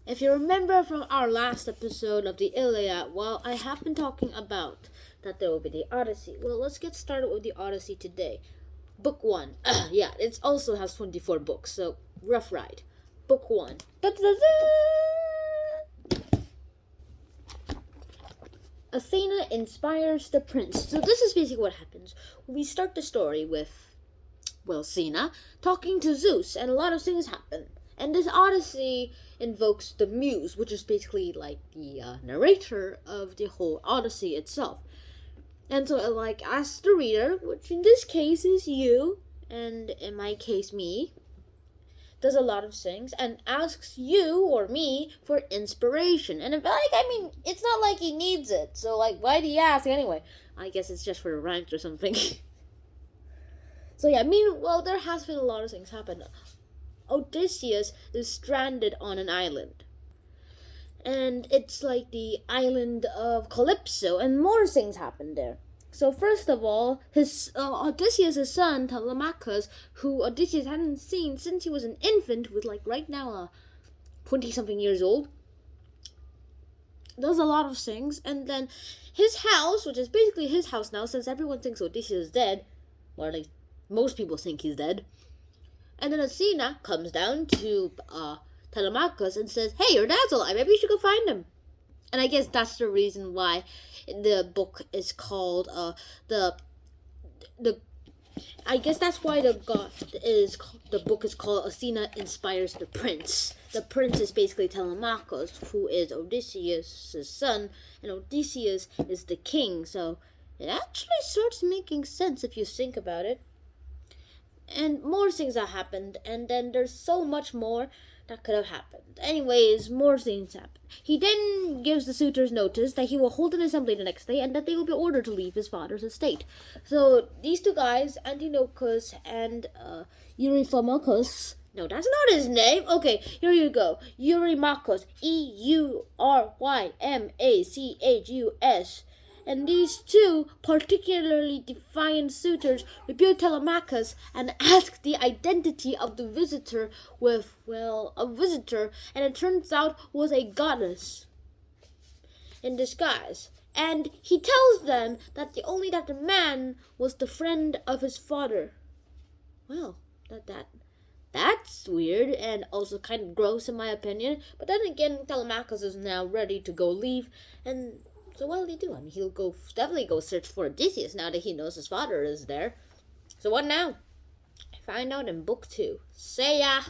If you remember from our last episode of the Iliad, well, I have been talking about that there will be the Odyssey. Well, let's get started with the Odyssey today. Book 1. Yeah, it also has 24 books, so rough ride. Book 1. Athena inspires the prince. So this is basically what happens. We start the story with, Athena talking to Zeus, and a lot of things happen. And this Odyssey invokes the muse, which is basically like the narrator of the whole Odyssey itself. And so it asks the reader, which in this case is you, and in my case me, does a lot of things, and asks you or me for inspiration. And it's not like he needs it, so why do you ask anyway? I guess it's just for the rhymes or something. So yeah, there has been a lot of things happen. Odysseus is stranded on an island. And it's like the island of Calypso, and more things happen there. So first of all, Odysseus' son, Telemachus, who Odysseus hadn't seen since he was an infant, with right now 20-something years old, does a lot of things. And then his house, which is basically his house now, since everyone thinks Odysseus is dead, or most people think he's dead. And then Athena comes down to Telemachus and says, "Hey, your dad's alive. Maybe you should go find him." And I guess that's the reason why the book is called I guess that's why the book is called Athena Inspires the Prince. The prince is basically Telemachus, who is Odysseus' son, and Odysseus is the king. So it actually starts making sense if you think about it. And more things have happened, and then there's so much more that could have happened. Anyways, more things happen. He then gives the suitors notice that he will hold an assembly the next day and that they will be ordered to leave his father's estate. So these two guys, Antinochus and Eurymachus. No, that's not his name. Okay, here you go. Eurymachus. Eurymachus. And these two particularly defiant suitors rebuke Telemachus and ask the identity of the visitor with, a visitor, and it turns out was a goddess in disguise. And he tells them that the man was the friend of his father. Well, that's weird and also kind of gross in my opinion. But then again, Telemachus is now ready to go leave, and so what will he do? He'll definitely go search for Odysseus now that he knows his father is there. So what now? Find out in book 2. See ya!